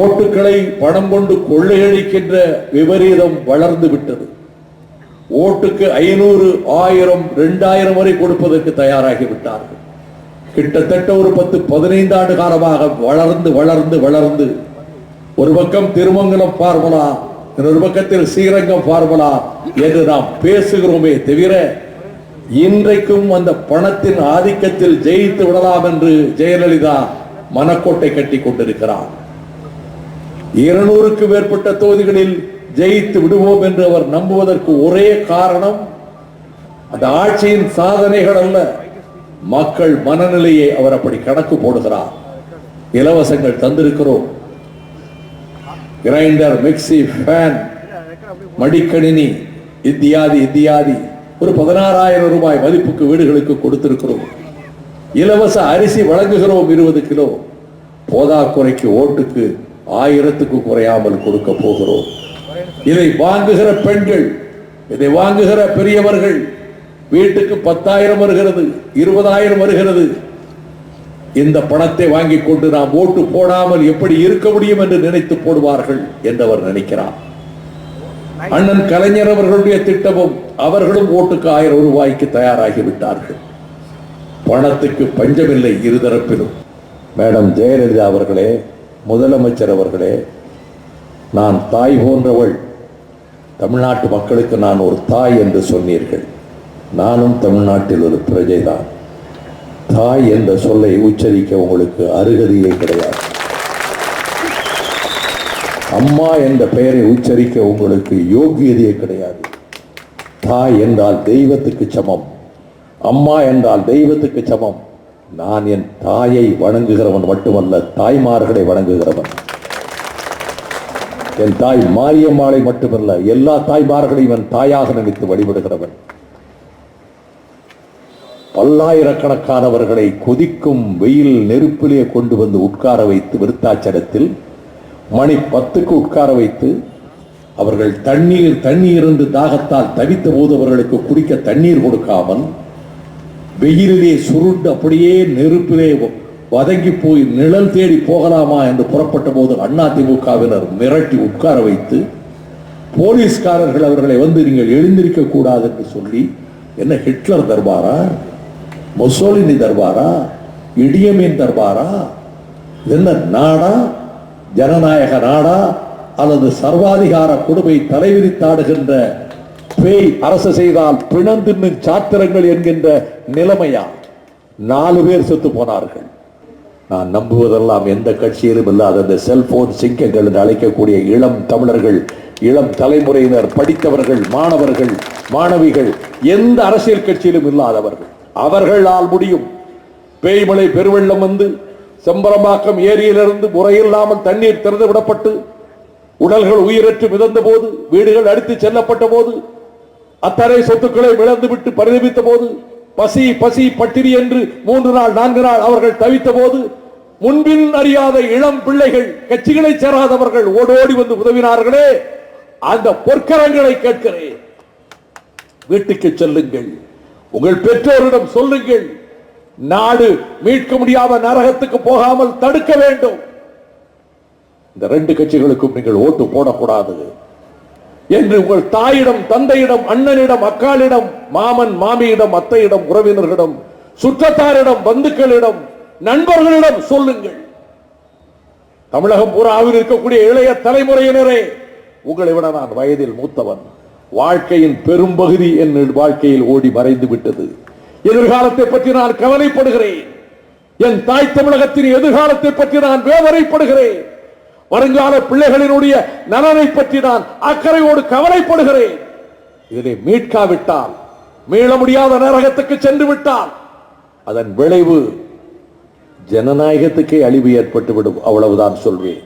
ஓட்டுகளை பணம் கொண்டு கொள்ளையடிக்கின்ற விபரீதம் வளர்ந்து விட்டது. ஓட்டுக்கு 500, 1000, 2000 வரை கொடுப்பதற்கு தயாராகிவிட்டார்கள். கிட்டத்தட்ட ஒரு 10-15 ஆண்டு காலமாக வளர்ந்து வளர்ந்து வளர்ந்து ஒரு பக்கம் திருமங்கலம் பார்முலா, இன்னொரு பக்கத்தில் ஸ்ரீரங்கம் பார்முலா என்று நாம் பேசுகிறோமே தவிர இன்றைக்கும் அந்த பணத்தின் ஆதிக்கத்தில் ஜெயித்து விடலாம் என்று ஜெயலலிதா மனக்கோட்டை கட்டி கொண்டிருக்கிறார். 200க்கு மேற்பட்ட தொகுதிகளில் ஜெயித்து விடுவோம் என்று அவர் நம்புவதற்கு ஒரே காரணம் அந்த ஆட்சியின் சாதனைகள் அல்ல, மக்கள் மனநிலையை அவர் அப்படி கணக்கு போடுகிறார். இலவசங்கள் தந்திருக்கிறோம், கிரைண்டர், மிக்சி, ஃபேன், மடிக்கணினி இத்தியாதி இத்தியாதி ஒரு 16,000 ரூபாய் மதிப்புக்கு வீடுகளுக்கு கொடுத்திருக்கிறோம். இலவச அரிசி வழங்குகிறோம் 20 கிலோ. போதாக்குறைக்கு ஓட்டுக்கு 1000க்கு குறையாமல் கொடுக்க போகிறோம். இதை வாங்குகிற பெண்கள், இதை வாங்குகிற பெரியவர்கள் வீட்டுக்கு 10,000 வருகிறது, 20,000 வருகிறது. இந்த பணத்தை வாங்கி கொண்டு நாம் ஓட்டு போடாமல் எப்படி இருக்க முடியும் என்று நினைத்து போடுவார்கள் என்று அவர் நினைக்கிறார். அண்ணன் கலைஞர் அவர்களுடைய திட்டமும் அவர்களும் ஓட்டுக்கு 1000 ரூபாய்க்கு தயாராகிவிட்டார்கள். பணத்துக்கு பஞ்சமில்லை இருதரப்பிலும். மேடம் ஜெயலலிதா அவர்களே, முதலமைச்சர் அவர்களே, நான் தாய் போன்றவள், தமிழ்நாட்டு மக்களுக்கு நான் ஒரு தாய் என்று சொன்னீர்கள். நானும் தமிழ்நாட்டில் ஒரு பிரஜைதான். தாய் என்ற சொல்லை உச்சரிக்க உங்களுக்கு அருகதையே கிடையாது. அம்மா என்ற பெயரை உச்சரிக்க உங்களுக்கு யோகியதையே கிடையாது. தாய் என்றால் தெய்வத்துக்கு சமம், அம்மா என்றால் தெய்வத்துக்கு சமம். நான் என் தாயை வணங்குகிறவன் மட்டுமல்ல, தாய்மார்களை வணங்குகிறவன். என் தாய் மாரியம்மாளை மட்டுமல்ல, எல்லா தாய்மார்களையும் என் தாயாக நினைத்து வழிபடுகிறவன். பல்லாயிரக்கணக்கானவர்களை கொதிக்கும் வெயில் நெருப்பிலே கொண்டு வந்து உட்கார வைத்து, விருத்தாச்சலத்தில் மணி 10க்கு உட்கார வைத்து, அவர்கள் தண்ணீர் என்று தாகத்தால் தவித்த போது அவர்களுக்கு குடிக்க தண்ணீர் கொடுக்காமல் வெயிலிலே சுருண்டு அப்படியே நெருப்பிலே வதங்கி போய் நிழல் தேடி போகலாமா என்று புறப்பட்ட போது அதிமுகவினர் மிரட்டி உட்கார வைத்து, போலீஸ்காரர்கள் அவர்களை வந்து நீங்கள் எழுந்திருக்க கூடாது என்று சொல்லி, என்ன ஹிட்லர் தர்பாரா, முசோலினி தர்பாரா, இடியமீன் தர்பாரா, என்ன நாடா, ஜனநாயக நாடா அல்லது சர்வாதிகார கொடுமை தலைவிரித்தாடுகின்ற பேய் அரசு செய்தால் பிணந்தின்னு சாத்திரங்கள் என்கின்ற நிலைமையா? 4 பேர் செத்து போனார்கள். நான் நம்புவதெல்லாம் எந்த கட்சியிலும் இல்லாத அந்த செல்போன் சிங்கங்கள் என்று அழைக்கக்கூடிய இளம் தமிழர்கள், இளம் தலைமுறையினர், படித்தவர்கள், மாணவர்கள், மாணவிகள், எந்த அரசியல் கட்சியிலும் இல்லாதவர்கள். அவர்களால் முடியும். பேய்மலை பெருவெள்ளம் வந்து செம்பரம்பாக்கம் ஏரியிலிருந்து முறையில்லாமல் தண்ணீர் திறந்து விடப்பட்டு உடல்கள் உயிரற்று மிதந்த போது, வீடுகள் அடித்து செல்லப்பட்ட போது, அத்தனை சொத்துக்களை இழந்துவிட்டு பரிதவித்த போது, பசி பசி பட்டினி என்று 3 நாள் 4 நாள் அவர்கள் தவித்த போது, முன்பின் அறியாத இளம் பிள்ளைகள், கட்சிகளை சேராதவர்கள் ஓடோடி வந்து உதவினார்களே, அந்த பொற்கரங்களை கேட்கிறேன். வீட்டுக்கு செல்லுங்கள், உங்கள் பெற்றோரிடம் சொல்லுங்கள், நாடு மீட்க முடியாத நரகத்துக்கு போகாமல் தடுக்க வேண்டும். இந்த 2 கட்சிகளுக்கும் நீங்கள் ஓட்டு போடக்கூடாது என்று உங்கள் தாயிடம், தந்தையிடம், அண்ணனிடம், அக்காளிடம், மாமன் மாமியிடம், அத்தையிடம், உறவினர்களிடம், சுற்றத்தாரிடம், பந்துக்களிடம், நண்பர்களிடம் சொல்லுங்கள். தமிழகம் பூராவில் இருக்கக்கூடிய இளைய தலைமுறையினரே, உங்களை விட நான் வயதில் மூத்தவன். வாழ்க்கையின் பெரும்பகுதி என் வாழ்க்கையில் ஓடி மறைந்து விட்டது. எதிர்காலத்தை பற்றி நான் கவலைப்படுகிறேன். என் தாய் தமிழகத்தின் எதிர்காலத்தை பற்றி நான் வேதனைப்படுகிறேன். வருங்கால பிள்ளைகளினுடைய நலனை பற்றி நான் அக்கறையோடு கவலைப்படுகிறேன். இதை மீட்காவிட்டால், மீள முடியாத நரகத்துக்கு சென்று விட்டால் அதன் விளைவு ஜனநாயகத்துக்கே அழிவு ஏற்பட்டுவிடும். அவ்வளவுதான் சொல்வேன்.